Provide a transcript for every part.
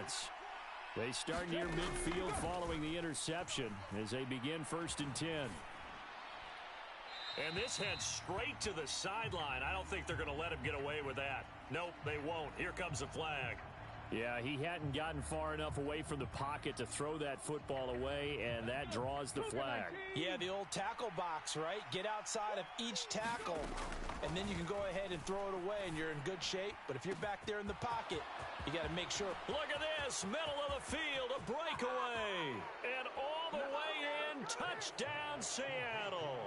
offense. They start near midfield following the interception as they begin 1st and 10. And this heads straight to the sideline. I don't think they're going to let him get away with that. Nope, they won't. Here comes the flag. Yeah, he hadn't gotten far enough away from the pocket to throw that football away, and that draws the flag. Yeah, the old tackle box, right? Get outside of each tackle, and then you can go ahead and throw it away, and you're in good shape. But if you're back there in the pocket, you got to make sure. Look at this, middle of the field, a breakaway. And all the way in, touchdown Seattle.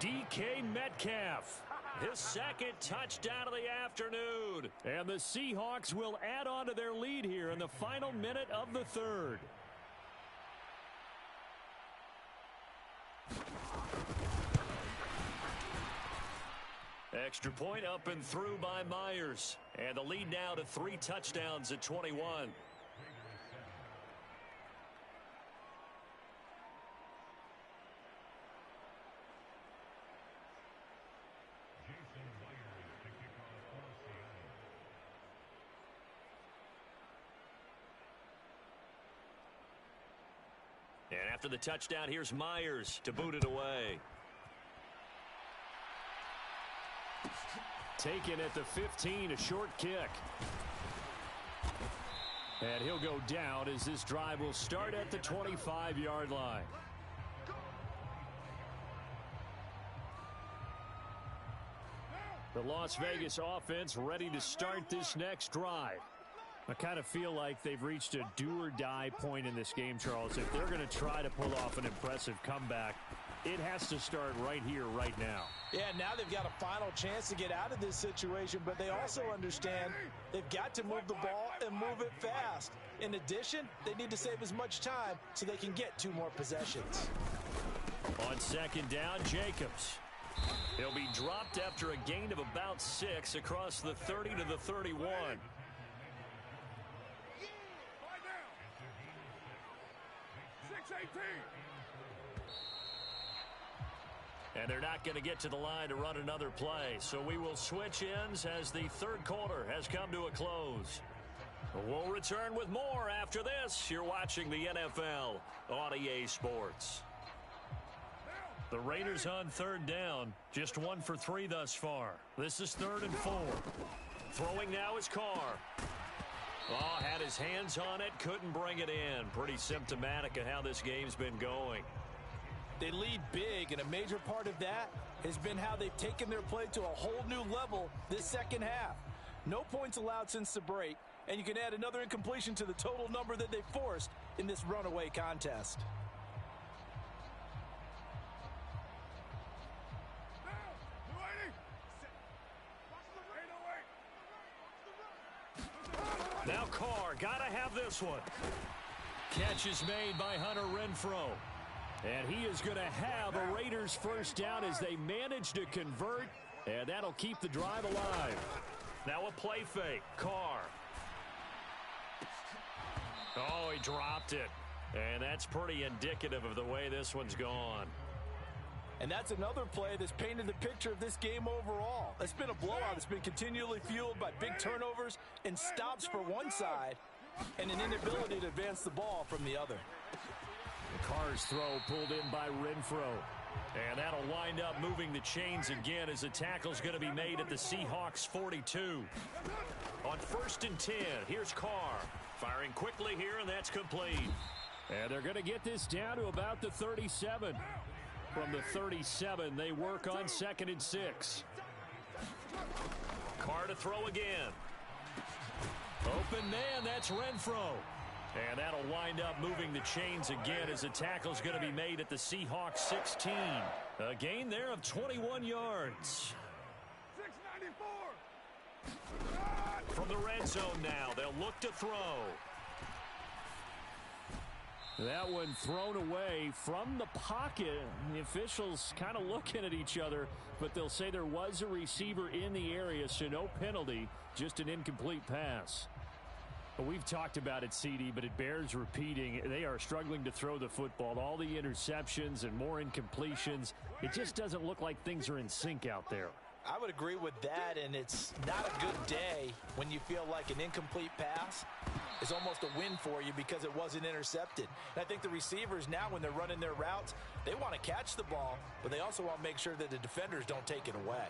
DK Metcalf, his 2nd touchdown of the afternoon. And the Seahawks will add on to their lead here in the final minute of the 3rd. Extra point up and through by Myers. And the lead now to 3 touchdowns at 21. And after the touchdown, here's Myers to boot it away. Taken at the 15, a short kick. And he'll go down as this drive will start at the 25-yard line. The Las Vegas offense ready to start this next drive. I kind of feel like they've reached a do-or-die point in this game, Charles. If they're going to try to pull off an impressive comeback, it has to start right here, right now. Yeah, now they've got a final chance to get out of this situation, but they also understand they've got to move the ball and move it fast. In addition, they need to save as much time so they can get 2 more possessions. On 2nd down, Jacobs. He'll be dropped after a gain of about 6 across the 30 to the 31. And they're not going to get to the line to run another play. So we will switch ends as the 3rd quarter has come to a close. We'll return with more after this. You're watching the NFL on EA Sports. The Raiders on 3rd down. Just 1 for 3 thus far. This is 3rd and 4. Throwing now is Carr. Oh, had his hands on it, couldn't bring it in. Pretty symptomatic of how this game's been going. They lead big, and a major part of that has been how they've taken their play to a whole new level this 2nd half. No points allowed since the break, and you can add another incompletion to the total number that they forced in this runaway contest. Now Carr, gotta have this one. Catch is made by Hunter Renfrow. And he is going to have a Raiders 1st down as they manage to convert, and that'll keep the drive alive. Now a play fake. Carr. Oh, he dropped it. And that's pretty indicative of the way this one's gone. And that's another play that's painted the picture of this game overall. It's been a blowout. It's been continually fueled by big turnovers and stops for one side and an inability to advance the ball from the other. Carr's throw pulled in by Renfrow. And that'll wind up moving the chains again as the tackle's going to be made at the Seahawks 42. On 1st and 10, here's Carr. Firing quickly here, and that's complete. And they're going to get this down to about the 37. From the 37, they work on 2nd and 6. Carr to throw again. Open man, that's Renfrow. And that'll wind up moving the chains again as the tackle's going to be made at the Seahawks 16. A gain there of 21 yards. 694. From the red zone now, they'll look to throw. That one thrown away from the pocket. The officials kind of looking at each other, but they'll say there was a receiver in the area, so no penalty, just an incomplete pass. We've talked about it, CD, but it bears repeating. They are struggling to throw the football. All the interceptions and more incompletions. It just doesn't look like things are in sync out there. I would agree with that, and it's not a good day when you feel like an incomplete pass is almost a win for you because it wasn't intercepted. And I think the receivers now, when they're running their routes, they want to catch the ball, but they also want to make sure that the defenders don't take it away.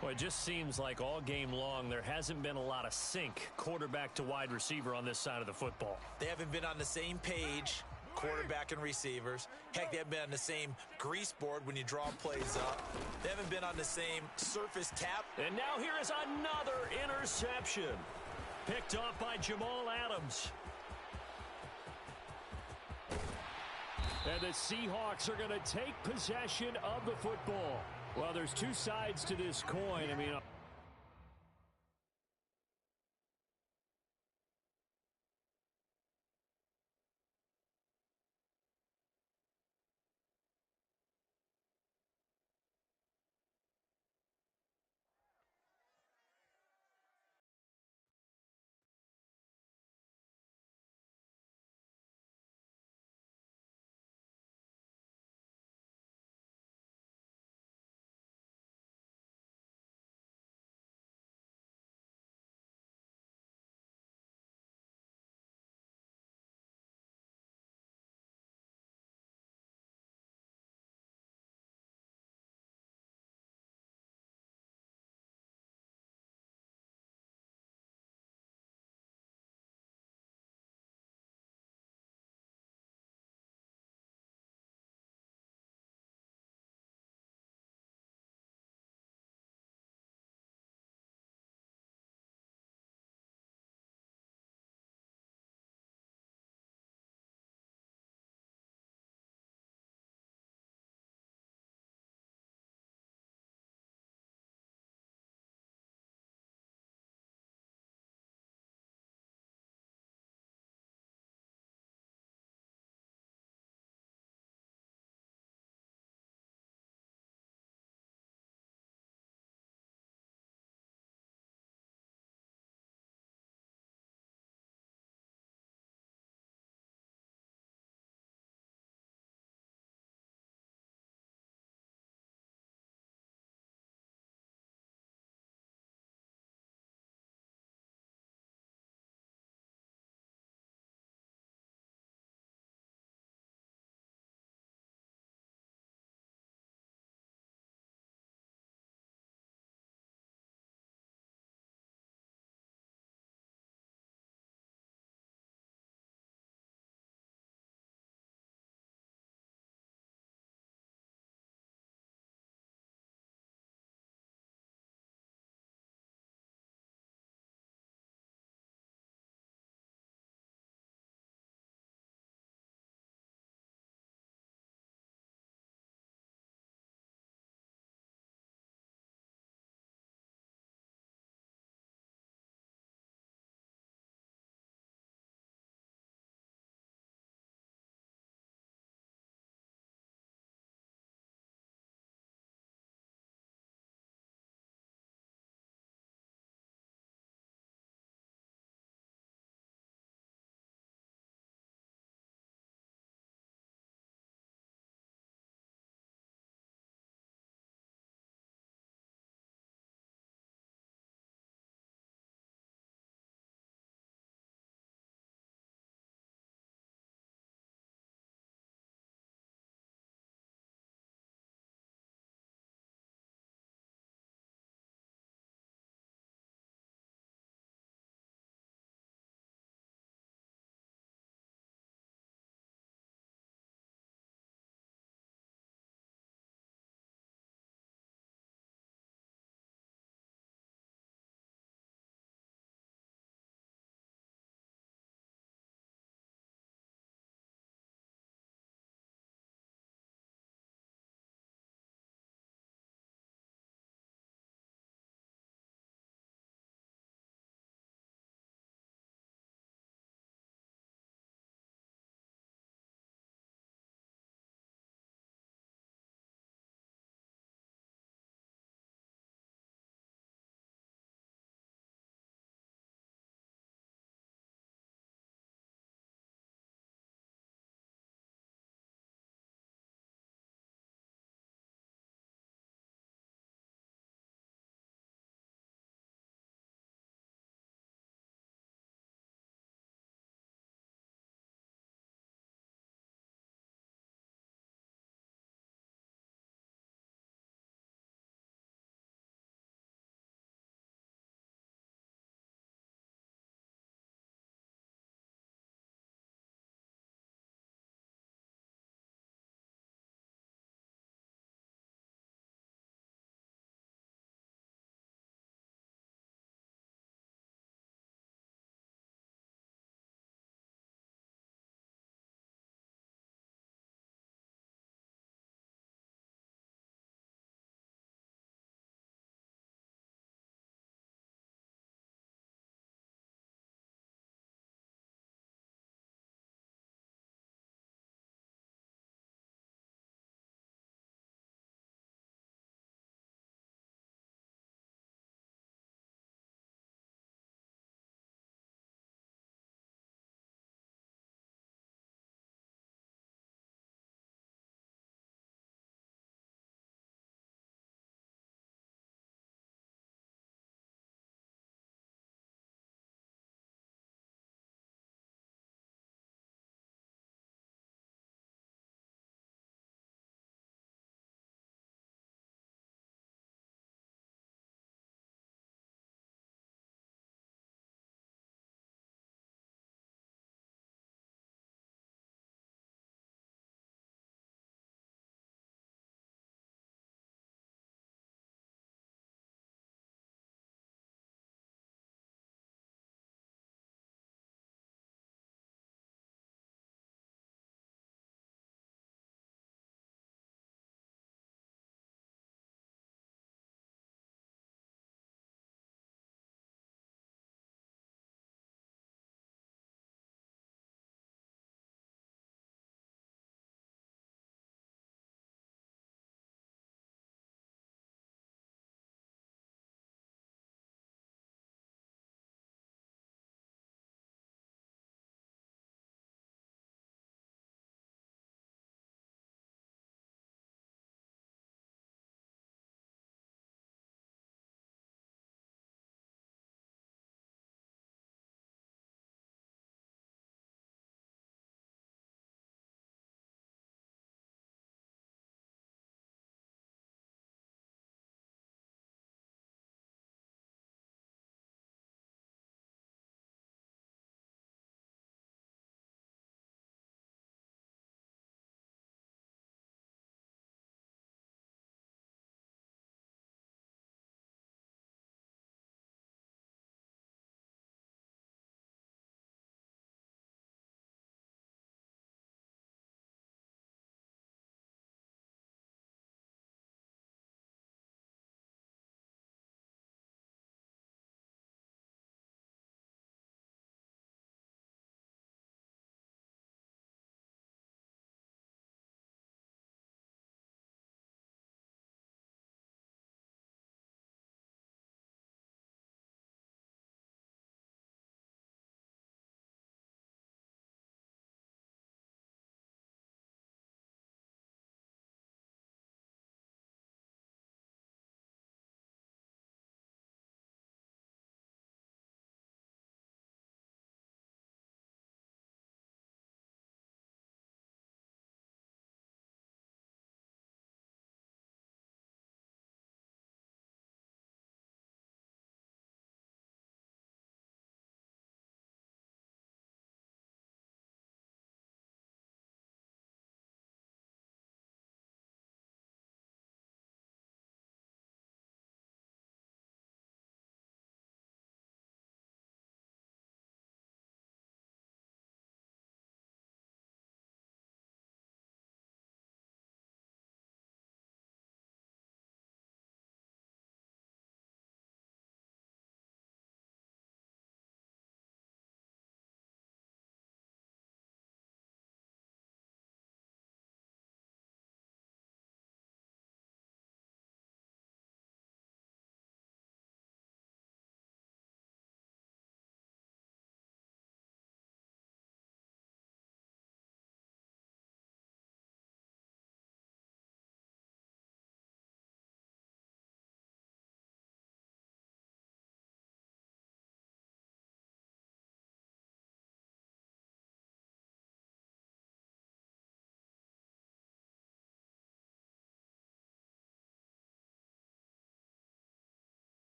Well, it just seems like all game long there hasn't been a lot of sync quarterback to wide receiver on this side of the football. They haven't been on the same page, quarterback and receivers. Heck, they haven't been on the same grease board when you draw plays up. They haven't been on the same surface tap. And now here is another interception. Picked off by Jamal Adams. And the Seahawks are going to take possession of the football. Well, there's two sides to this coin. I mean,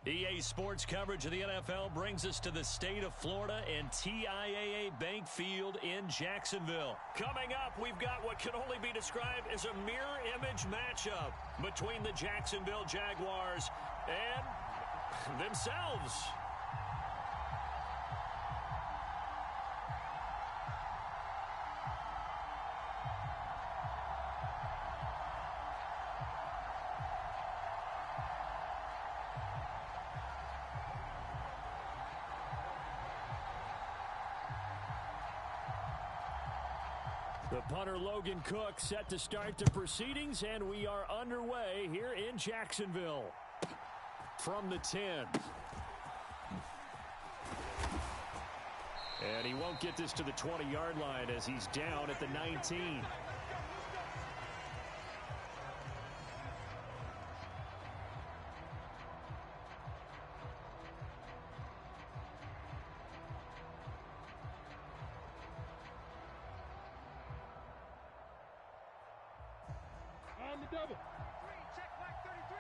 EA Sports coverage of the NFL brings us to the state of Florida and TIAA Bank Field in Jacksonville. Coming up, we've got what can only be described as a mirror image matchup between the Jacksonville Jaguars and themselves. The punter Logan Cook set to start the proceedings, and we are underway here in Jacksonville. From the 10. And he won't get this to the 20-yard line as he's down at the 19. Double. Check Mike 33.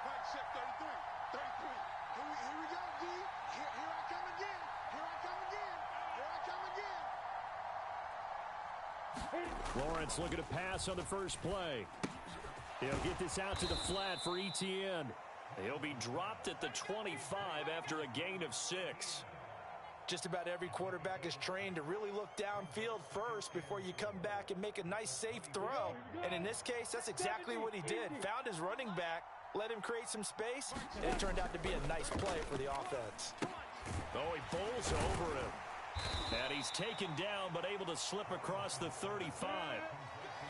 Mike check 33. 33. Here we go, D. Here I come again. Here I come again. Lawrence looking to pass on the first play. He'll get this out to the flat for Etienne. He'll be dropped at the 25 after a gain of 6. Just about every quarterback is trained to really look downfield first before you come back and make a nice, safe throw. And in this case, that's exactly what he did. Found his running back, let him create some space, and it turned out to be a nice play for the offense. Oh, he bowls over him. And he's taken down, but able to slip across the 35.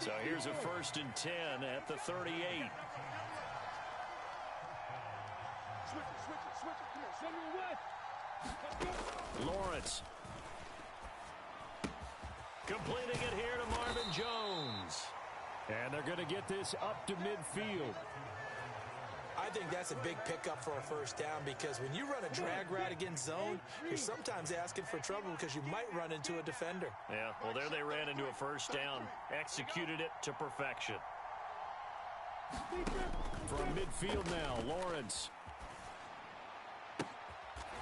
So here's a 1st and 10 at the 38. Switch it. Come on, send me away. Lawrence. Completing it here to Marvin Jones. And they're going to get this up to midfield. I think that's a big pickup for a first down because when you run a drag route against zone, you're sometimes asking for trouble because you might run into a defender. Yeah, well, there they ran into a first down. Executed it to perfection. From midfield now, Lawrence.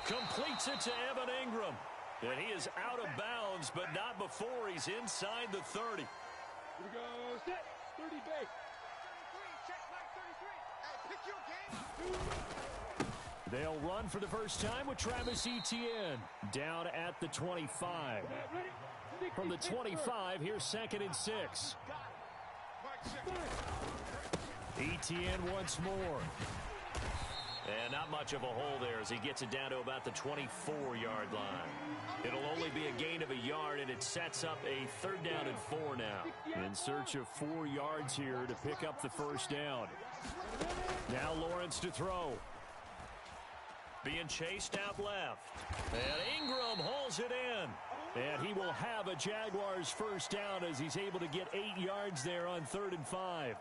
Completes it to Evan Ingram. And he is out of bounds, but not before he's inside the 30. Here we go. Set. 30 base. 33. Check Mike 33. Hey, pick your game. They'll run for the first time with Travis Etienne. Down at the 25. From the 25, here's 2nd and 6. Etienne once more. And not much of a hole there as he gets it down to about the 24-yard line. It'll only be a gain of a yard, and it sets up a 3rd down and 4 now. In search of 4 yards here to pick up the first down. Now Lawrence to throw. Being chased out left. And Ingram hauls it in. And he will have a Jaguars first down as he's able to get 8 yards there on 3rd and 5.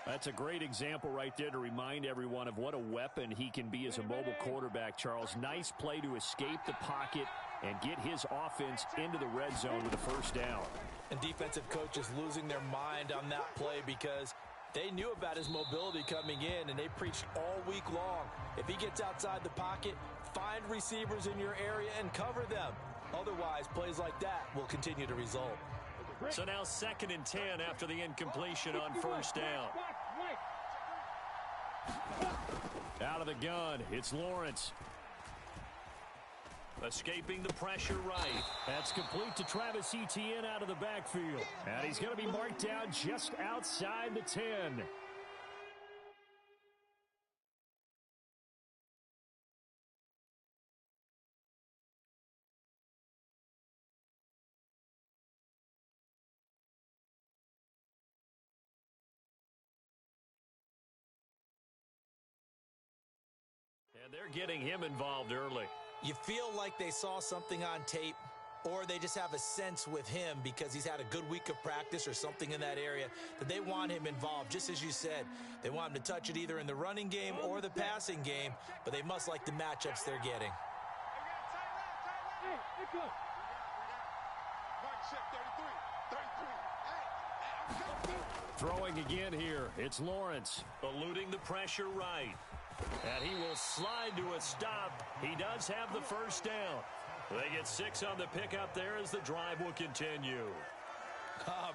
That's a great example right there to remind everyone of what a weapon he can be as a mobile quarterback, Charles. Nice play to escape the pocket and get his offense into the red zone with a first down. And defensive coaches losing their mind on that play because they knew about his mobility coming in, and they preached all week long. If he gets outside the pocket, find receivers in your area and cover them. Otherwise, plays like that will continue to result. So now 2nd and 10 after the incompletion on first down. Out of the gun, it's Lawrence. Escaping the pressure right. That's complete to Travis Etienne out of the backfield. And he's going to be marked down just outside the 10. And they're getting him involved early. You feel like they saw something on tape, or they just have a sense with him because he's had a good week of practice or something in that area that they want him involved. Just as you said, they want him to touch it either in the running game or the passing game, but they must like the matchups they're getting. Throwing again here. It's Lawrence. Eluding the pressure right. And he will slide to a stop. He does have the first down. They get 6 on the pickup there as the drive will continue.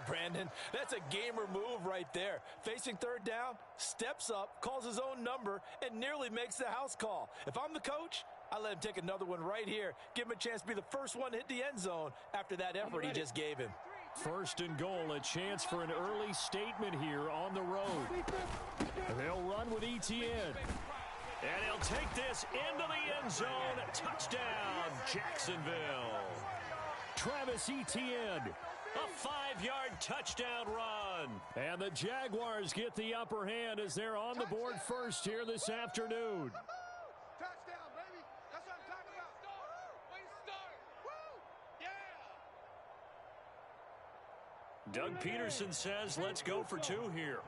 Brandon, that's a gamer move right there. Facing third down, steps up, calls his own number, and nearly makes the house call. If I'm the coach, I let him take another one right here. Give him a chance to be the first one to hit the end zone after that effort he just gave him. First and goal, a chance for an early statement here on the road. They'll run with Etienne. And he'll take this into the end zone. Touchdown, Jacksonville. Travis Etienne. A 5-yard touchdown run. And the Jaguars get the upper hand as they're on the board first here this afternoon. Touchdown, baby. That's what I'm talking about. Way to start. Woo! Yeah. Doug Peterson says, let's go for 2 here.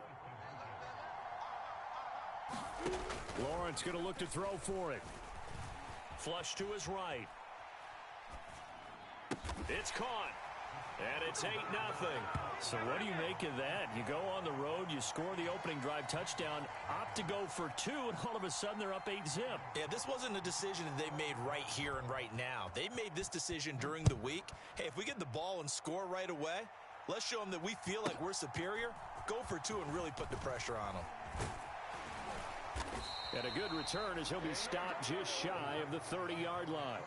Lawrence going to look to throw for it. Flush to his right. It's caught. And it's 8-0. So what do you make of that? You go on the road, you score the opening drive touchdown, opt to go for 2, and all of a sudden they're up 8-zip. Yeah, this wasn't a decision that they made right here and right now. They made this decision during the week. Hey, if we get the ball and score right away, let's show them that we feel like we're superior. Go for 2 and really put the pressure on them. And a good return as he'll be stopped just shy of the 30-yard line.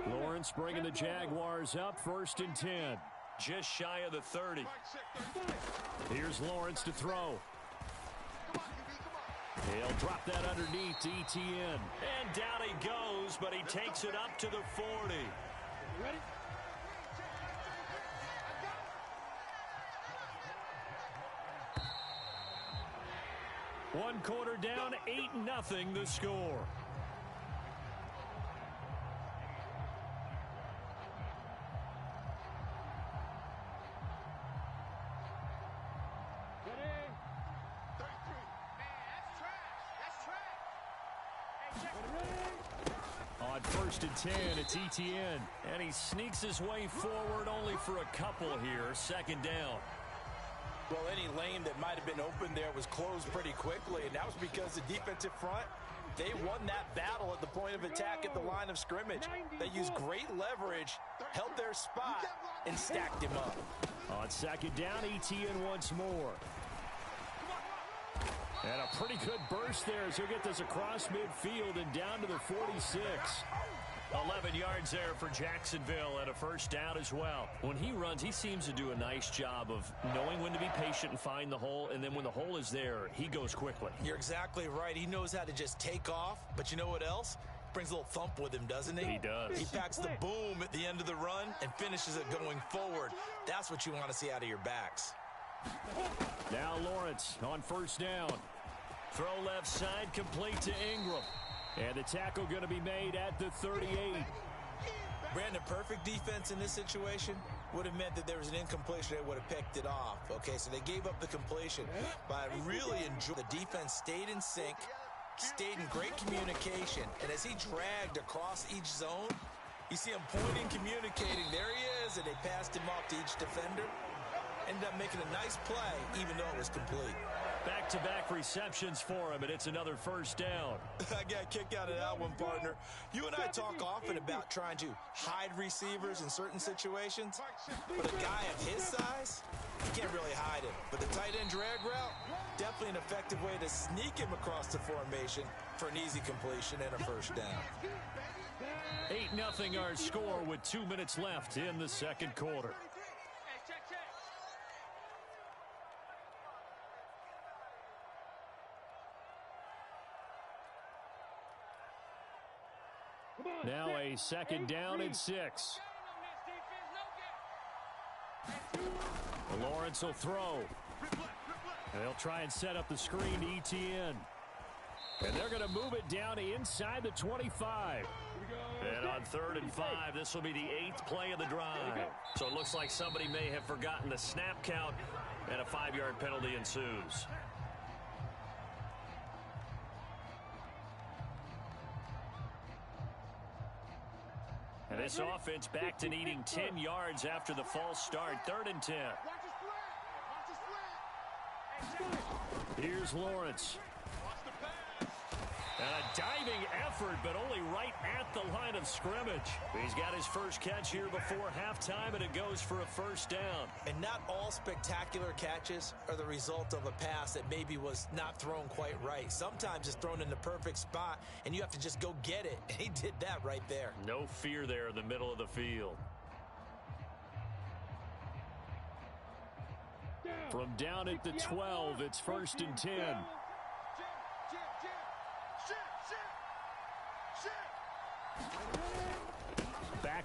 Lawrence bringing the Jaguars up, 1st and 10. Just shy of the 30. Here's Lawrence to throw. He'll drop that underneath to Etienne. And down he goes, but he takes it up to the 40. Ready? One quarter down, 8-0 the score. On 1st and 10, it's Etienne. And he sneaks his way forward only for a couple here. 2nd down. Well, any lane that might have been open there was closed pretty quickly, and that was because the defensive front, they won that battle at the point of attack at the line of scrimmage. They used great leverage, held their spot, and stacked him up. On 2nd down, Etienne once more. And a pretty good burst there as he'll get this across midfield and down to the 46. 11 yards there for Jacksonville and a 1st down as well. When he runs, he seems to do a nice job of knowing when to be patient and find the hole, and then when the hole is there, he goes quickly. You're exactly right. He knows how to just take off, but you know what else? Brings a little thump with him, doesn't he? He does. He packs the boom at the end of the run and finishes it going forward. That's what you want to see out of your backs. Now Lawrence on 1st down. Throw left side, complete to Ingram. And the tackle going to be made at the 38. Brandon, perfect defense in this situation would have meant that there was an incompletion. They would have picked it off. Okay, so they gave up the completion. But I really enjoyed the defense stayed in sync, stayed in great communication. And as he dragged across each zone, you see him pointing, communicating. There he is, and they passed him off to each defender. Ended up making a nice play, even though it was complete. Back-to-back receptions for him, and it's another 1st down. I got a kick out of that one, partner. You and I talk often about trying to hide receivers in certain situations, but a guy of his size, you can't really hide him. But the tight end drag route, definitely an effective way to sneak him across the formation for an easy completion and a 1st down. 8-0 our score with 2 minutes left in the 2nd quarter. Now a 2nd down and 6. Lawrence will throw. And they'll try and set up the screen to Etienne. And they're going to move it down inside the 25. And on 3rd and 5, this will be the 8th play of the drive. So it looks like somebody may have forgotten the snap count, and a 5-yard penalty ensues. this offense back to needing 10 yards after the false start. 3rd and 10. Here's Lawrence. And a diving effort, but only right at the line of scrimmage. He's got his first catch here before halftime, and it goes for a first down. And not all spectacular catches are the result of a pass that maybe was not thrown quite right. Sometimes it's thrown in the perfect spot, and you have to just go get it. And he did that right there. No fear there in the middle of the field. From down at the 12, it's 1st and 10. Back.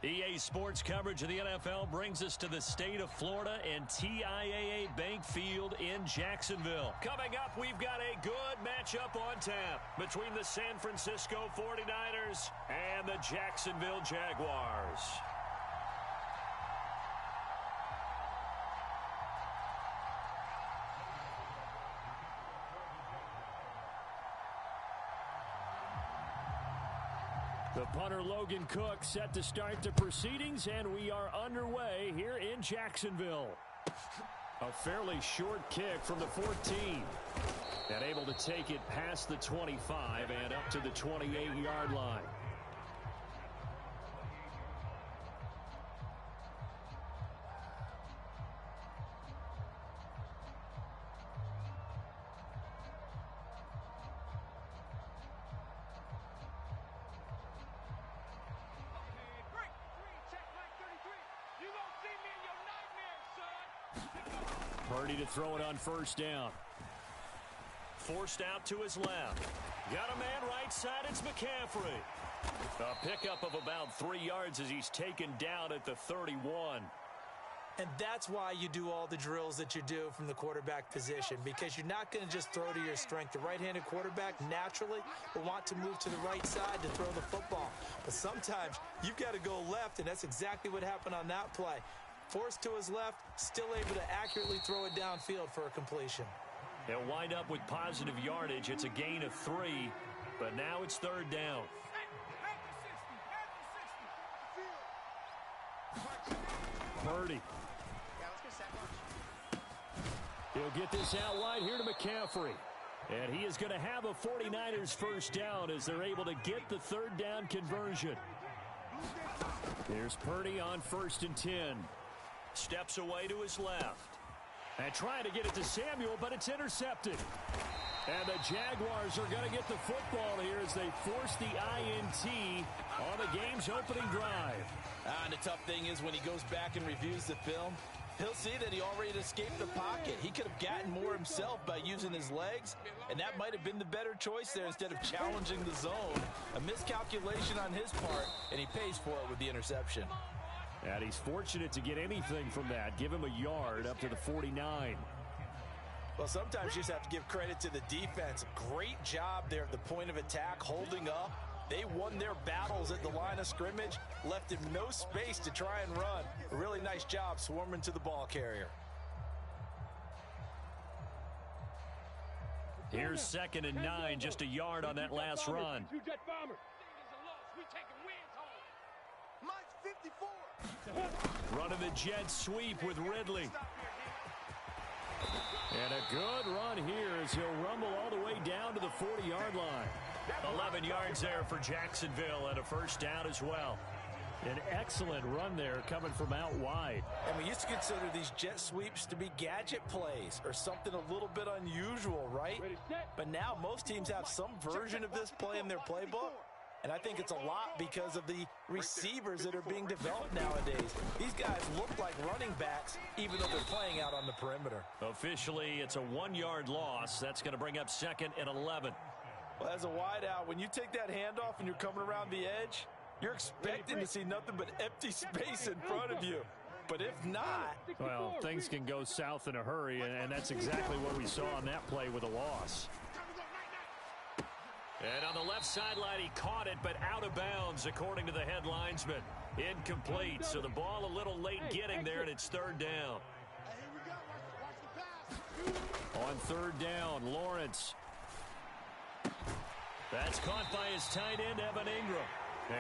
EA Sports coverage of the NFL brings us to the state of Florida and TIAA Bank Field in Jacksonville. Coming up, we've got a good matchup on tap between the San Francisco 49ers and the Jacksonville Jaguars. The punter Logan Cook set to start the proceedings, and we are underway here in Jacksonville. A fairly short kick from the 14. And able to take it past the 25 and up to the 28-yard line. Purdy to throw it on 1st down. Forced out to his left. Got a man right side. It's McCaffrey. A pickup of about 3 yards as he's taken down at the 31. And that's why you do all the drills that you do from the quarterback position, because you're not going to just throw to your strength. The right-handed quarterback naturally will want to move to the right side to throw the football. But sometimes you've got to go left, and that's exactly what happened on that play. Forced to his left, still able to accurately throw it downfield for a completion. They'll wind up with positive yardage. It's a gain of 3, but now it's 3rd down. Purdy. He'll get this out wide here to McCaffrey. And he is going to have a 49ers first down as they're able to get the 3rd down conversion. Here's Purdy on 1st and 10. Steps away to his left. And trying to get it to Samuel, but it's intercepted. And the Jaguars are going to get the football here as they force the INT on the game's opening drive. And the tough thing is when he goes back and reviews the film, he'll see that he already escaped the pocket. He could have gotten more himself by using his legs, and that might have been the better choice there instead of challenging the zone. A miscalculation on his part, and he pays for it with the interception. And he's fortunate to get anything from that. Give him a yard up to the 49. Well, sometimes you just have to give credit to the defense. Great job there at the point of attack, holding up. They won their battles at the line of scrimmage, left him no space to try and run. A really nice job swarming to the ball carrier. Here's 2nd and 9, just a yard on that last run. Running the jet sweep with Ridley. And a good run here as he'll rumble all the way down to the 40-yard line. 11 yards there for Jacksonville and a first down as well. An excellent run there coming from out wide. And we used to consider these jet sweeps to be gadget plays or something a little bit unusual, right? But now most teams have some version of this play in their playbook. And I think it's a lot because of the receivers that are being developed nowadays. These guys look like running backs even though they're playing out on the perimeter. Officially, it's a 1-yard loss. That's going to bring up 2nd and 11. Well, as a wideout, when you take that handoff and you're coming around the edge, you're expecting to see nothing but empty space in front of you. But if not... Well, things can go south in a hurry, and that's exactly what we saw on that play with a loss. And on the left sideline, he caught it, but out of bounds, according to the head linesman. Incomplete, so the ball a little late getting there, and it's 3rd down. On 3rd down, Lawrence. That's caught by his tight end, Evan Ingram.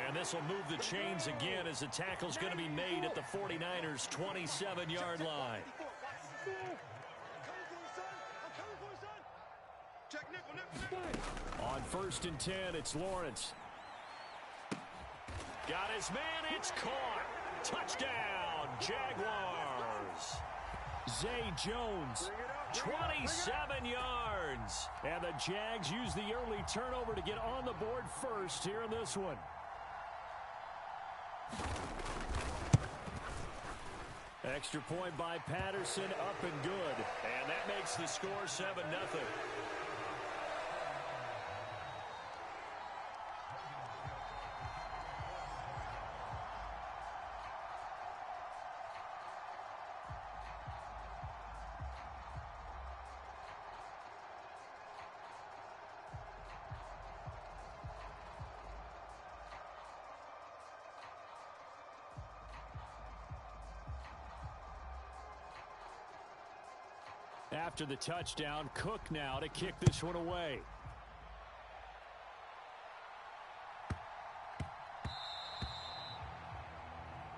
And this will move the chains again as the tackle's going to be made at the 49ers' 27-yard line. On 1st and 10, it's Lawrence. Got his man, it's caught. Touchdown, Jaguars. Zay Jones, 27 yards. and the Jags use the early turnover to get on the board first here in this one. Extra point by Patterson, up and good. And that makes the score 7-0. After the touchdown, Cook now to kick this one away.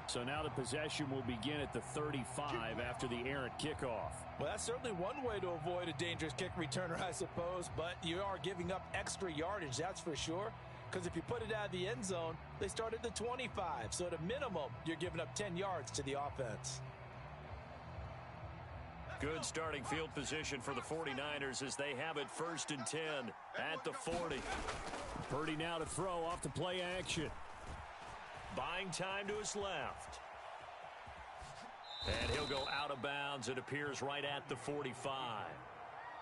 So now the possession will begin at the 35 after the errant kickoff. Well, that's certainly one way to avoid a dangerous kick returner, I suppose, but you are giving up extra yardage, that's for sure. Because if you put it out of the end zone, they start at the 25. So at a minimum, you're giving up 10 yards to the offense. Good starting field position for the 49ers as they have it 1st and 10 at the 40. Purdy now to throw off the play action. Buying time to his left. And he'll go out of bounds. It appears right at the 45.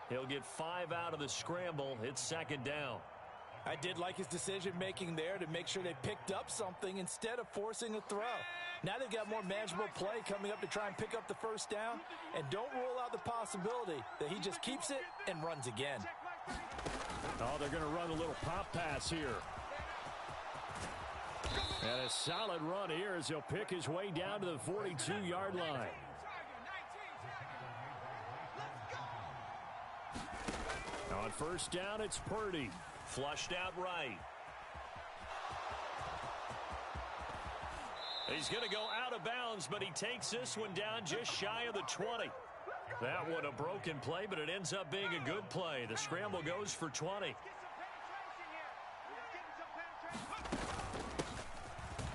He'll get 5 out of the scramble. It's 2nd down. I did like his decision-making there to make sure they picked up something instead of forcing a throw. Now they've got more manageable play coming up to try and pick up the first down. And don't rule out the possibility that he just keeps it and runs again. Oh, they're going to run a little pop pass here. And a solid run here as he'll pick his way down to the 42-yard line. On 1st down, it's Purdy. Flushed out right. He's going to go out of bounds, but he takes this one down just shy of the 20. That one a broken play, but it ends up being a good play. The scramble goes for 20.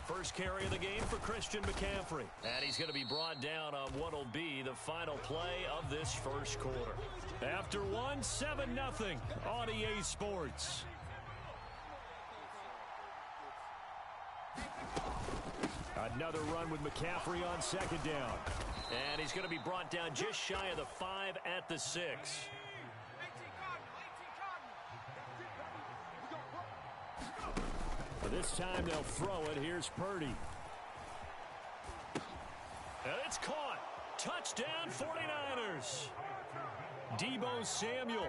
First carry of the game for Christian McCaffrey. And he's going to be brought down on what will be the final play of this first quarter. After one, 7-0 on EA Sports. Another run with McCaffrey on 2nd down. And he's going to be brought down just shy of the 5 at the 6. This time they'll throw it. Here's Purdy. And it's caught. Touchdown 49ers. Deebo Samuel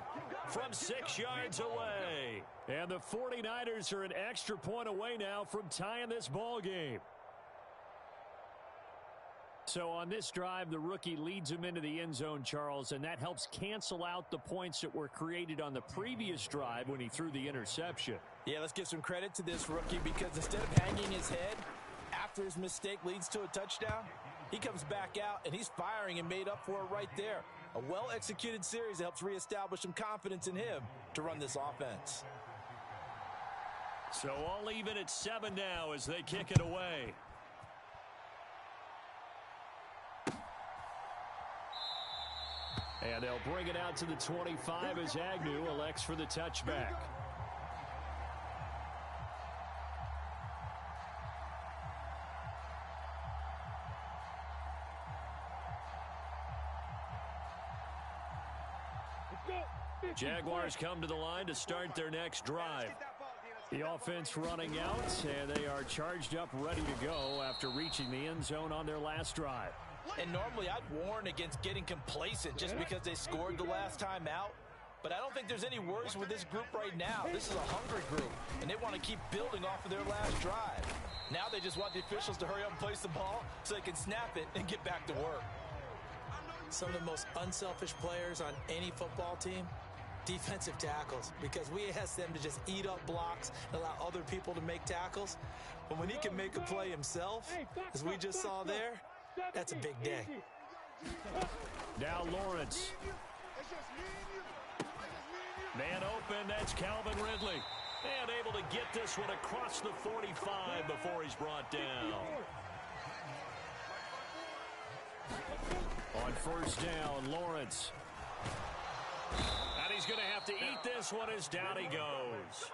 from 6 yards away. And the 49ers are an extra point away now from tying this ball game. So on this drive, the rookie leads him into the end zone, Charles, and that helps cancel out the points that were created on the previous drive when he threw the interception. Yeah, let's give some credit to this rookie because instead of hanging his head after his mistake leads to a touchdown, he comes back out and he's firing and made up for it right there. A well-executed series that helps reestablish some confidence in him to run this offense. So all even at 7 now as they kick it away. And they'll bring it out to the 25 as Agnew elects for the touchback. Jaguars come to the line to start their next drive. The offense running out, and they are charged up, ready to go after reaching the end zone on their last drive. And normally I'd warn against getting complacent just because they scored the last time out. But I don't think there's any worries with this group right now. This is a hungry group, and they want to keep building off of their last drive. Now they just want the officials to hurry up and place the ball so they can snap it and get back to work. Some of the most unselfish players on any football team, defensive tackles, because we ask them to just eat up blocks and allow other people to make tackles. But when he can make a play himself, as we just saw there, that's a big day. Now Lawrence. Man open, that's Calvin Ridley. And able to get this one across the 45 before he's brought down. On first down, Lawrence. And he's going to have to eat this one as down he goes.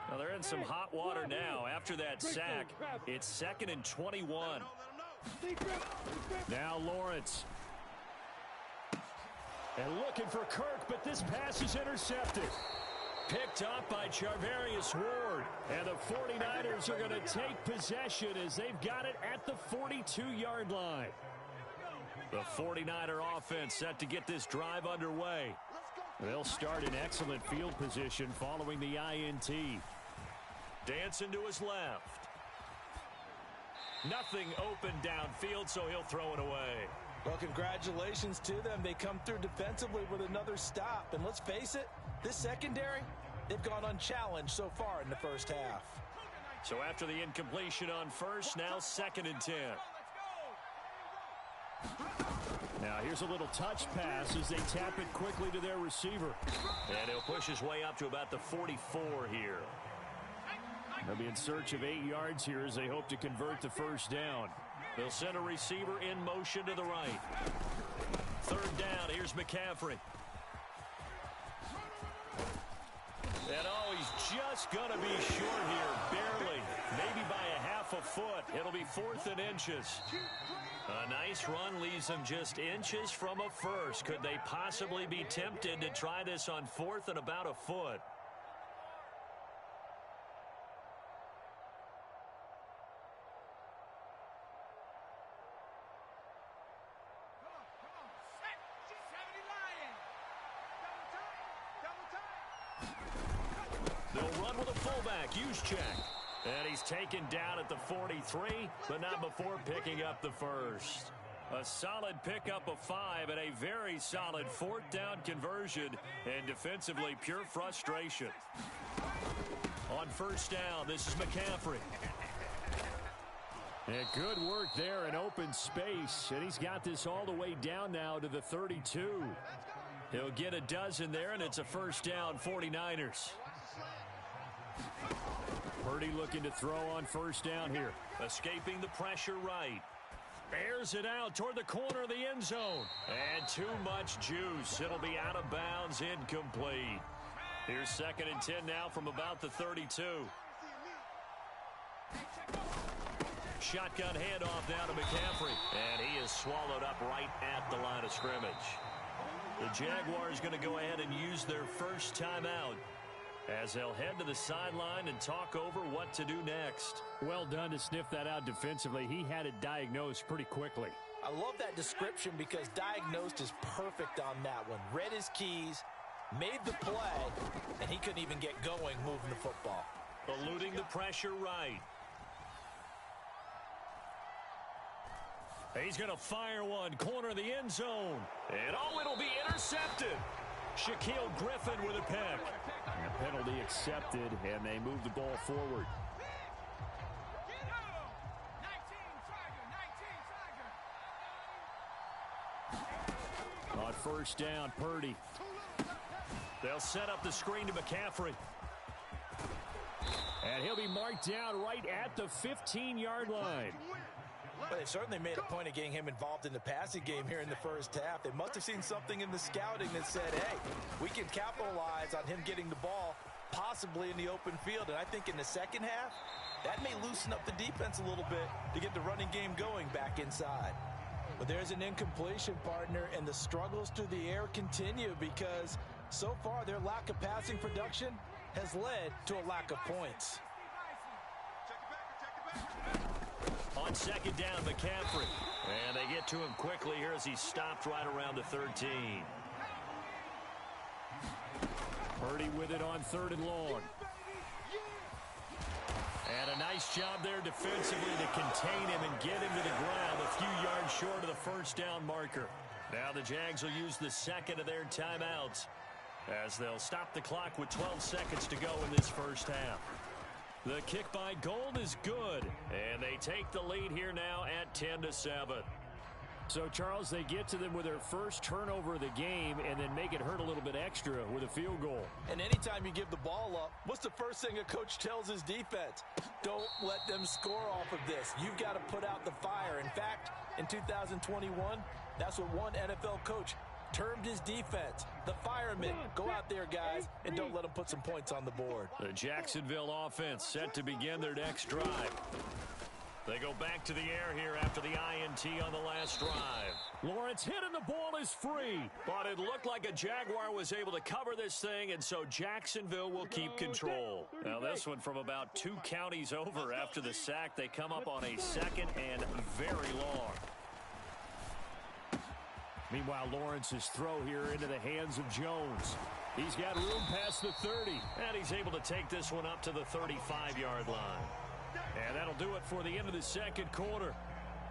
Well, they're in some hot water now. After that sack, it's 2nd and 21. Now Lawrence. And looking for Kirk, but this pass is intercepted. Picked up by Charvarius Ward. And the 49ers are going to take possession as they've got it at the 42-yard line. The 49er offense set to get this drive underway. They'll start in excellent field position following the INT. Dancing to his left. Nothing open downfield, so he'll throw it away. Well, congratulations to them. They come through defensively with another stop. And let's face it, this secondary, they've gone unchallenged so far in the first half. So after the incompletion on first, now 2nd and 10. Now here's a little touch pass as they tap it quickly to their receiver. And he'll push his way up to about the 44 here. They'll be in search of 8 yards here as they hope to convert the first down. They'll send a receiver in motion to the right. 3rd down, here's McCaffrey. And oh, he's just going to be short here, barely. Maybe by a half a foot. It'll be 4th and inches. A nice run leaves them just inches from a first. Could they possibly be tempted to try this on 4th and about a foot? They'll run with a fullback, Juszczyk. And he's taken down at the 43, but not before picking up the first. A solid pickup of 5 and a very solid 4th down conversion, and defensively pure frustration. On first down, this is McCaffrey. And good work there in open space, and he's got this all the way down now to the 32. He'll get a dozen there, and it's a first down, 49ers. Purdy looking to throw on first down here. Escaping the pressure right. Airs it out toward the corner of the end zone. And too much juice. It'll be out of bounds, incomplete. Here's 2nd and 10 now from about the 32. Shotgun handoff down to McCaffrey. And he is swallowed up right at the line of scrimmage. The Jaguars going to go ahead and use their first timeout, as they'll head to the sideline and talk over what to do next. Well done to sniff that out defensively. He had it diagnosed pretty quickly. I love that description because diagnosed is perfect on that one. Read his keys, made the play, and he couldn't even get going moving the football. Eluding the pressure right. He's going to fire one, corner of the end zone. And it'll be intercepted. Shaquille Griffin with a pick. And a penalty accepted, and they move the ball forward. On first down, Purdy. They'll set up the screen to McCaffrey. And he'll be marked down right at the 15-yard line. Well, they certainly made a point of getting him involved in the passing game here in the first half. They must have seen something in the scouting that said, hey, we can capitalize on him getting the ball possibly in the open field. And I think in the second half, that may loosen up the defense a little bit to get the running game going back inside. But there's an incompletion, partner, and the struggles through the air continue because so far their lack of passing production has led to a lack of points. On second down, McCaffrey. And they get to him quickly here as he stopped right around the 13. Purdy with it on third and long. And a nice job there defensively to contain him and get him to the ground a few yards short of the first down marker. Now the Jags will use the second of their timeouts as they'll stop the clock with 12 seconds to go in this first half. The kick by Gold is good, and they take the lead here now at 10-7. So, Charles, they get to them with their first turnover of the game and then make it hurt a little bit extra with a field goal. And anytime you give the ball up, what's the first thing a coach tells his defense? Don't let them score off of this. You've got to put out the fire. In fact, in 2021, that's what one NFL coach termed his defense, the firemen. Go out there, guys, and don't let them put some points on the board. The Jacksonville offense set to begin their next drive. They go back to the air here after the INT on the last drive. Lawrence hit and the ball is free. But it looked like a Jaguar was able to cover this thing, and so Jacksonville will keep control. Now this one from about 2 counties over after the sack. They come up on a second and very long. Meanwhile, Lawrence's throw here into the hands of Jones. He's got room past the 30. And he's able to take this one up to the 35-yard line. And that'll do it for the end of the second quarter.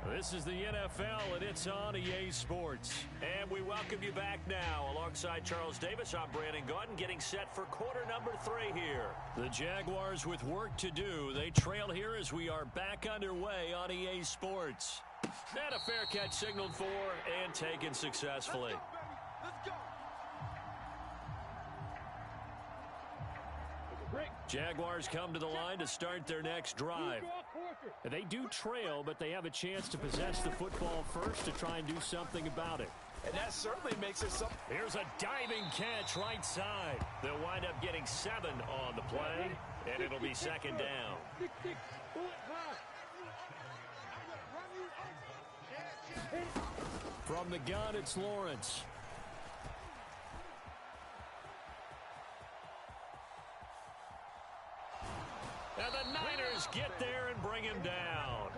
This is the NFL, and it's on EA Sports. And we welcome you back now. Alongside Charles Davis, I'm Brandon Gaudin, getting set for quarter number 3 here. The Jaguars with work to do. They trail here as we are back underway on EA Sports. And a fair catch signaled for and taken successfully. Let's go. Jaguars come to the line to start their next drive. They do trail, but they have a chance to possess the football first to try and do something about it. And that certainly makes it something. Here's a diving catch right side. They'll wind up getting 7 on the play, and it'll be second down. From the gun, it's Lawrence. And the Niners get there and bring him down.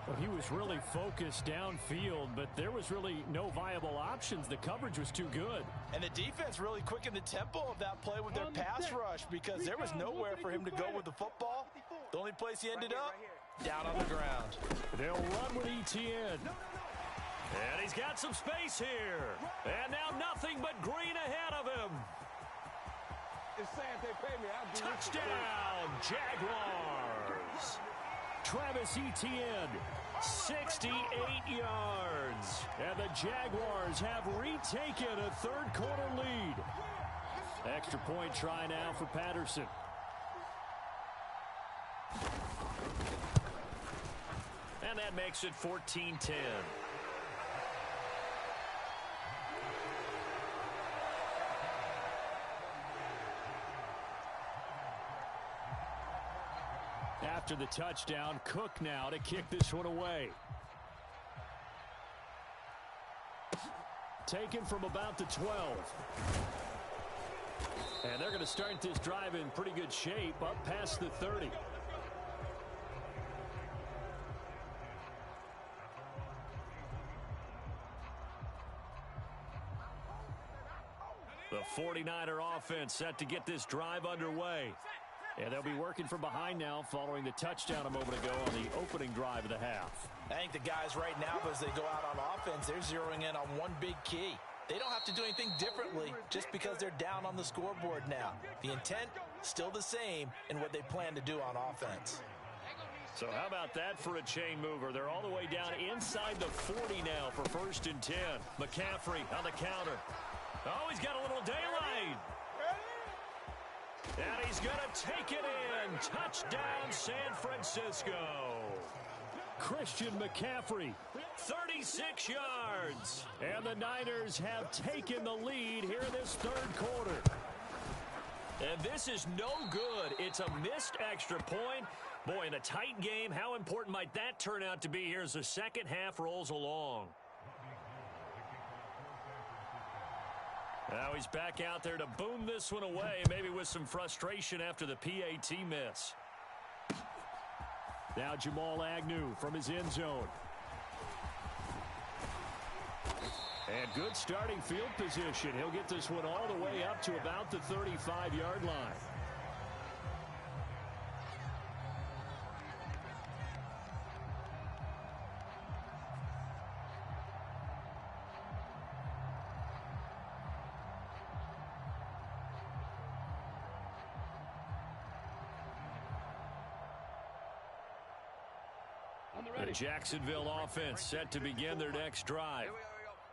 Well, he was really focused downfield, but there was really no viable options. The coverage was too good. And the defense really quickened the tempo of that play with their pass rush because there was nowhere for him to go with the football. The only place he ended up, down on the ground. They'll run with ETN. And he's got some space here. And now nothing but green ahead of him. Touchdown, Jaguars. Travis Etienne, 68 yards. And the Jaguars have retaken a third-quarter lead. Extra point try now for Patterson. And that makes it 14-10. After the touchdown, Cook now to kick this one away. Taken from about the 12. And they're going to start this drive in pretty good shape up past the 30. The 49er offense set to get this drive underway. And they'll be working from behind now following the touchdown a moment ago on the opening drive of the half. I think the guys right now, as they go out on offense, they're zeroing in on one big key. They don't have to do anything differently just because they're down on the scoreboard now. The intent, still the same in what they plan to do on offense. So how about that for a chain mover? They're all the way down inside the 40 now for 1st and 10. McCaffrey on the counter. Oh, he's got a little daylight. And he's going to take it in. Touchdown, San Francisco. Christian McCaffrey, 36 yards. And the Niners have taken the lead here in this 3rd quarter. And this is no good. It's a missed extra point. Boy, in a tight game, how important might that turn out to be here as the second half rolls along? Now he's back out there to boom this one away, maybe with some frustration after the PAT miss. Now Jamal Agnew from his end zone. And good starting field position. He'll get this one all the way up to about the 35-yard line. The Jacksonville offense set to begin their next drive.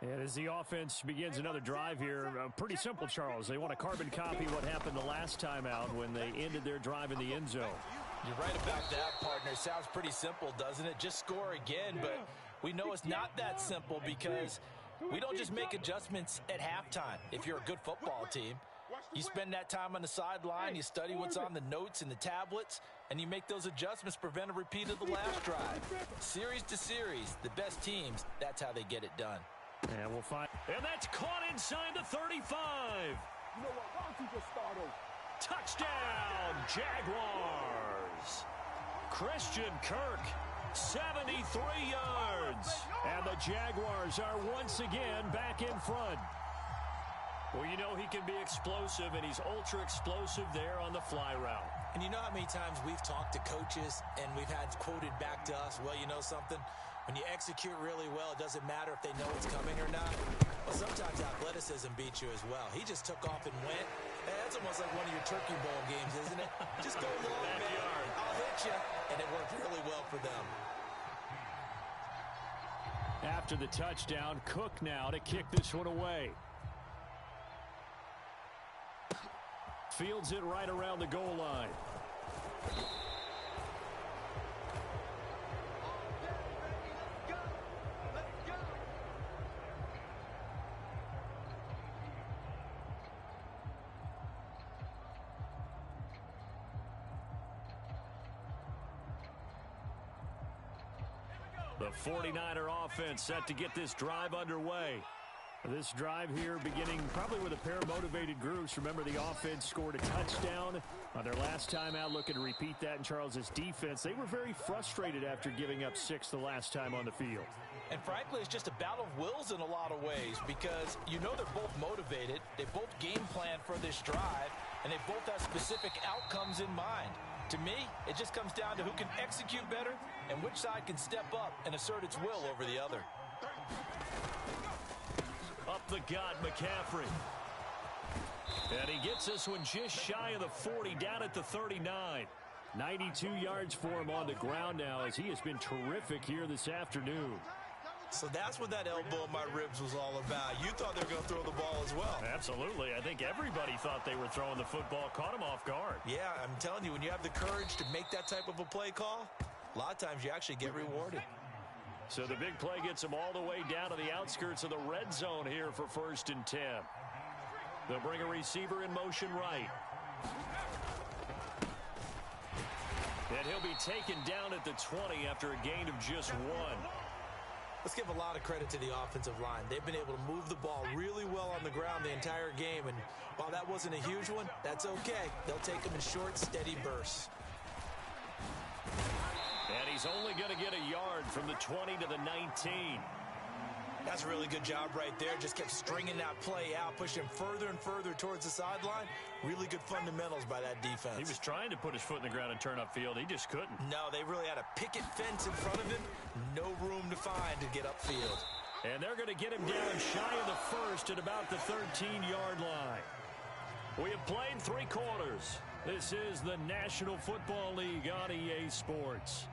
And as the offense begins another drive here, pretty simple, Charles. They want to carbon copy what happened the last time out when they ended their drive in the end zone. You're right about that, partner. Sounds pretty simple, doesn't it? Just score again, but we know it's not that simple because we don't just make adjustments at halftime. If you're a good football team, you spend that time on the sideline, you study what's on the notes and the tablets, and you make those adjustments, prevent a repeat of the last drive. Series to series, the best teams, that's how they get it done. And we'll find. And that's caught inside the 35. You know what? Why don't you just start over? Touchdown, Jaguars. Christian Kirk, 73 yards. And the Jaguars are once again back in front. Well, you know he can be explosive, and he's ultra-explosive there on the fly route. And you know how many times we've talked to coaches and we've had quoted back to us, well, you know something? When you execute really well, it doesn't matter if they know it's coming or not. Well, sometimes athleticism beats you as well. He just took off and went. Hey, that's almost like one of your Turkey Bowl games, isn't it? Just go long, man. I'll hit you. And it worked really well for them. After the touchdown, Cook now to kick this one away. Fields it right around the goal line. The 49er offense set to get this drive underway. This drive here beginning probably with a pair of motivated groups. Remember, the offense scored a touchdown on their last time out. Looking to repeat that in Charles's defense. They were very frustrated after giving up 6 the last time on the field. And frankly, it's just a battle of wills in a lot of ways because you know they're both motivated. They both game plan for this drive, and they both have specific outcomes in mind. To me, it just comes down to who can execute better and which side can step up and assert its will over the other. Up the gut, McCaffrey. And he gets this one just shy of the 40, down at the 39. 92 yards for him on the ground now as he has been terrific here this afternoon. So that's what that elbow in my ribs was all about. You thought they were going to throw the ball as well. Absolutely. I think everybody thought they were throwing the football, caught him off guard. Yeah, I'm telling you, when you have the courage to make that type of a play call, a lot of times you actually get rewarded. So the big play gets him all the way down to the outskirts of the red zone here for 1st and 10. They'll bring a receiver in motion right. And he'll be taken down at the 20 after a gain of just 1. Let's give a lot of credit to the offensive line. They've been able to move the ball really well on the ground the entire game. And while that wasn't a huge one, that's okay. They'll take them in short, steady bursts. And he's only going to get a yard from the 20 to the 19. That's a really good job right there. Just kept stringing that play out, pushing him further and further towards the sideline. Really good fundamentals by that defense. He was trying to put his foot in the ground and turn upfield. He just couldn't. No, they really had a picket fence in front of him. No room to find to get upfield. And they're going to get him down shy of the first at about the 13-yard line. We have played 3 quarters. This is the National Football League on EA Sports.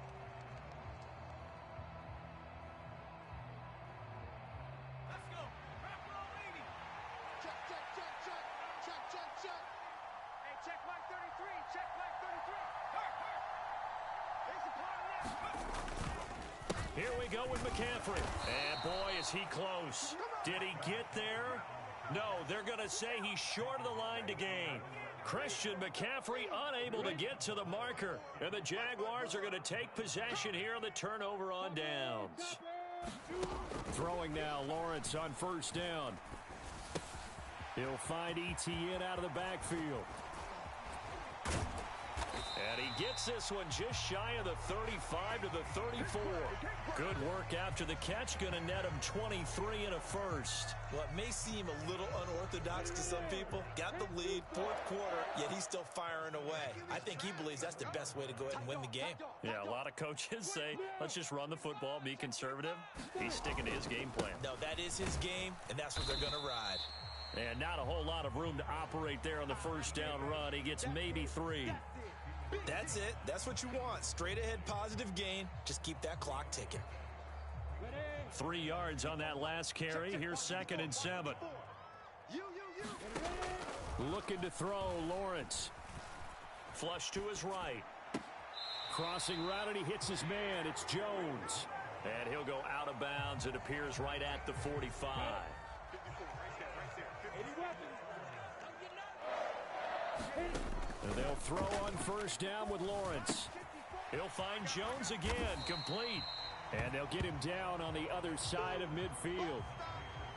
Here we go with McCaffrey. And boy, is he close. Did he get there? No, they're going to say he's short of the line to gain. Christian McCaffrey unable to get to the marker. And the Jaguars are going to take possession here on the turnover on downs. Throwing now, Lawrence on first down. He'll find ETN out of the backfield. And he gets this one just shy of the 35 to the 34. Good work after the catch. Going to net him 23 and a first. Well, it may seem a little unorthodox to some people. Got the lead, 4th quarter, yet he's still firing away. I think he believes that's the best way to go ahead and win the game. Yeah, a lot of coaches say, let's just run the football, be conservative. He's sticking to his game plan. No, that is his game, and that's what they're going to ride. And not a whole lot of room to operate there on the first down run. He gets maybe 3. That's it. That's what you want. Straight ahead positive gain. Just keep that clock ticking. 3 yards on that last carry. Here's 2nd and 7. Looking to throw, Lawrence. Flush to his right. Crossing route, and he hits his man. It's Jones. And he'll go out of bounds. It appears right at the 45. And they'll throw on first down with Lawrence. He'll find Jones again, complete. And they'll get him down on the other side of midfield.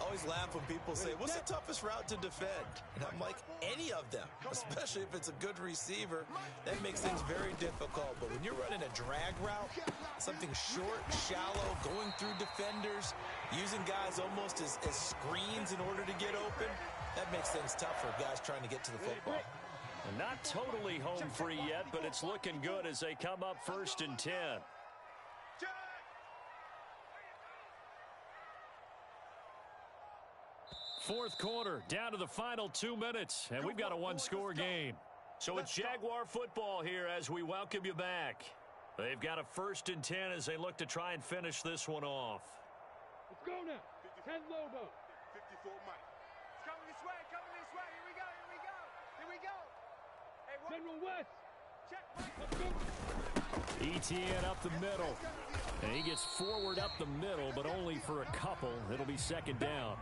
Always laugh when people say, what's the toughest route to defend? And I'm like, any of them, especially if it's a good receiver. That makes things very difficult. But when you're running a drag route, something short, shallow, going through defenders, using guys almost as screens in order to get open, that makes things tough for guys trying to get to the football. Not totally home free yet, but it's looking good as they come up 1st and 10. Fourth quarter, down to the final 2 minutes, and we've got a 1-score game. So it's Jaguar football here as we welcome you back. They've got a 1st and 10 as they look to try and finish this one off. Let's go now. 10 Lobo. 54 Mike. It's coming this way, Here we go, here we go. Here we go. Hey, General West. Check, Mike. ETN up the middle. And he gets forward up the middle, but only for a couple. It'll be 2nd down.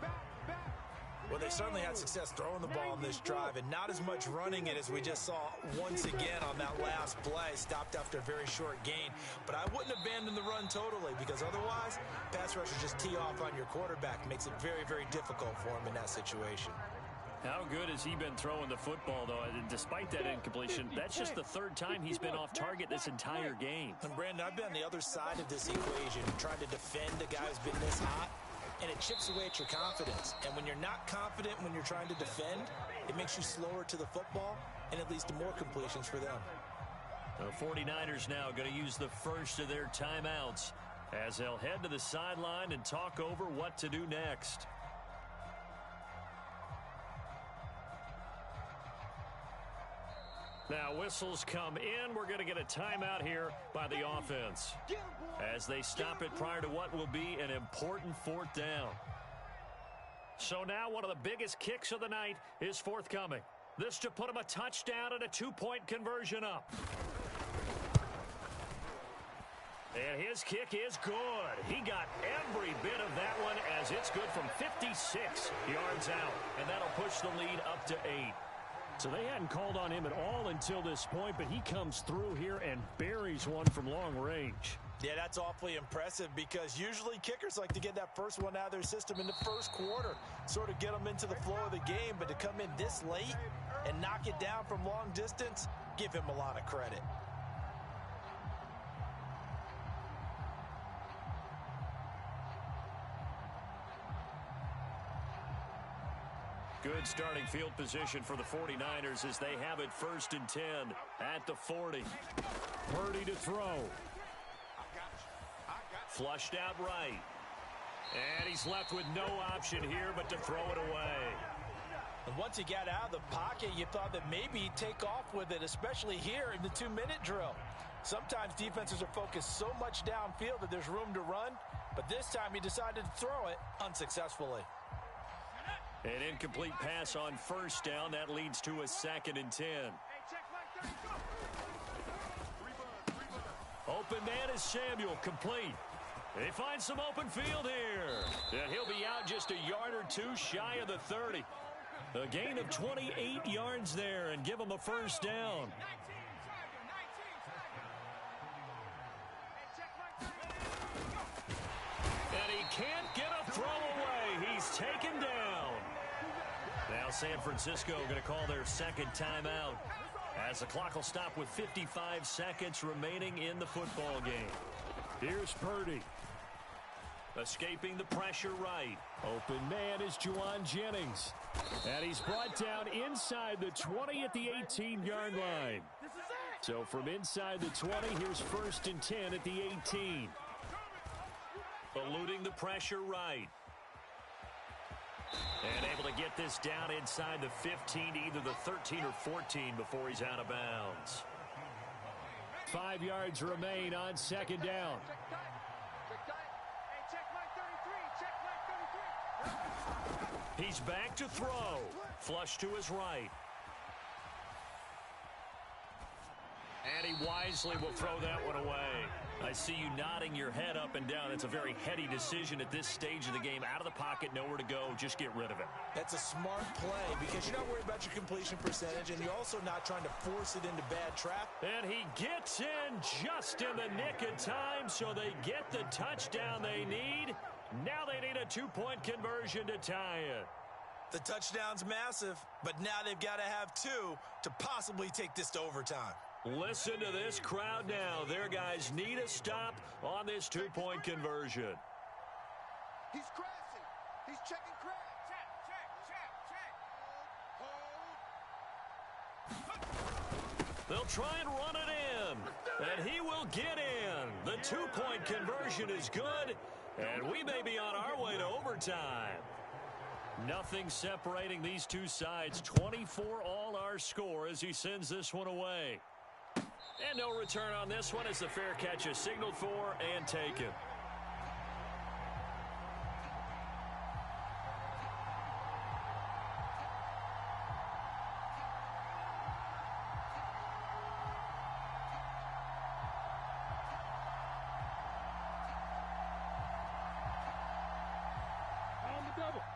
Well, they certainly had success throwing the ball in this drive and not as much running it as we just saw once again on that last play. Stopped after a very short gain. But I wouldn't abandon the run totally because otherwise, pass rushers just tee off on your quarterback. Makes it very, very difficult for him in that situation. How good has he been throwing the football, though? And despite that incompletion, that's just the 3rd time he's been off target this entire game. And Brandon, I've been on the other side of this equation, trying to defend a guy who's been this hot. And it chips away at your confidence. And when you're not confident when you're trying to defend, it makes you slower to the football, and it leads to more completions for them. The 49ers now going to use the first of their timeouts as they'll head to the sideline and talk over what to do next. Now whistles come in. We're going to get a timeout here by the offense as they stop it prior to what will be an important 4th down. So now one of the biggest kicks of the night is forthcoming. This to put him a touchdown and a 2-point conversion up. And his kick is good. He got every bit of that one as it's good from 56 yards out. And that'll push the lead up to 8. So they hadn't called on him at all until this point, but he comes through here and buries one from long range. Yeah, that's awfully impressive because usually kickers like to get that first one out of their system in the 1st quarter, sort of get them into the flow of the game, but to come in this late and knock it down from long distance, give him a lot of credit. Good starting field position for the 49ers as they have it 1st and 10 at the 40. Purdy to throw. Flushed out right. And he's left with no option here but to throw it away. And once he got out of the pocket, you thought that maybe he'd take off with it, especially here in the 2-minute drill. Sometimes defenses are focused so much downfield that there's room to run, but this time he decided to throw it unsuccessfully. An incomplete pass on 1st down. That leads to a 2nd and 10. Open man is Samuel, complete. They find some open field here. And he'll be out just a yard or two shy of the 30. A gain of 28 yards there and give him a 1st down. And he can't get a throw away. He's taken down. Now San Francisco going to call their 2nd timeout as the clock will stop with 55 seconds remaining in the football game. Here's Purdy. Escaping the pressure right. Open man is Juwan Jennings. And he's brought down inside the 20 at the 18-yard line. So from inside the 20, here's 1st and 10 at the 18. Eluding the pressure right. And able to get this down inside the 15 to either the 13 or 14 before he's out of bounds. 5 yards remain on 2nd down. He's back to throw. Flush to his right. And he wisely will throw that one away. I see you nodding your head up and down. It's a very heady decision at this stage of the game. Out of the pocket, nowhere to go. Just get rid of it. That's a smart play because you're not worried about your completion percentage, and you're also not trying to force it into bad trap. And he gets in just in the nick of time, so they get the touchdown they need. Now they need a 2-point conversion to tie it. The touchdown's massive, but now they've got to have 2 to possibly take this to overtime. Listen to this crowd now. Their guys need a stop on this 2-point conversion. He's crashing. He's checking crash. Check. They'll try and run it in, and he will get in. The 2-point conversion is good, and we may be on our way to overtime. Nothing separating these two sides. 24 all our score as he sends this one away. And no return on this one as the fair catch is signaled for and taken.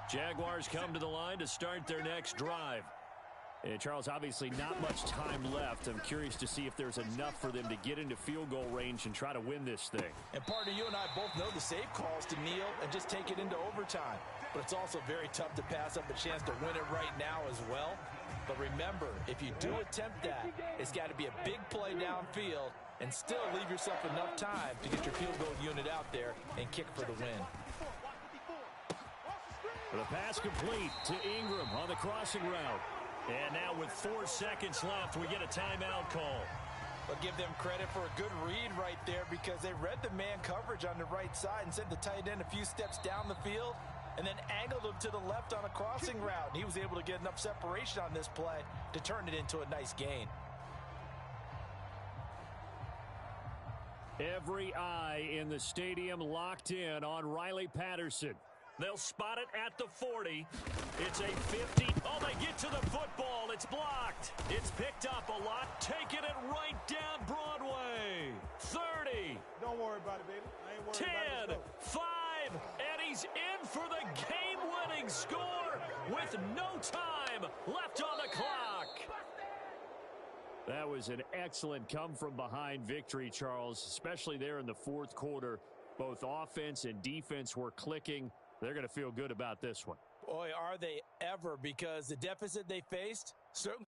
Jaguars come to the line to start their next drive. And Charles, obviously not much time left. I'm curious to see if there's enough for them to get into field goal range and try to win this thing. And partner, you and I both know the safe calls to kneel and just take it into overtime. But it's also very tough to pass up a chance to win it right now as well. But remember, if you do attempt that, it's got to be a big play downfield and still leave yourself enough time to get your field goal unit out there and kick for the win. The pass complete to Ingram on the crossing route. And now with 4 seconds left, we get a timeout call. But give them credit for a good read right there because they read the man coverage on the right side and sent the tight end a few steps down the field and then angled him to the left on a crossing route. And he was able to get enough separation on this play to turn it into a nice gain. Every eye in the stadium locked in on Riley Patterson. They'll spot it at the 40. It's a 50. Oh, they get to the football. It's blocked. It's picked up a lot. Taking it right down Broadway. 30. Don't worry about it, baby. I ain't worried 10, about it. 5, and he's in for the game-winning score with no time left on the clock. That was an excellent come-from-behind victory, Charles, especially there in the fourth quarter. Both offense and defense were clicking. They're going to feel good about this one. Boy, are they ever, because the deficit they faced certainly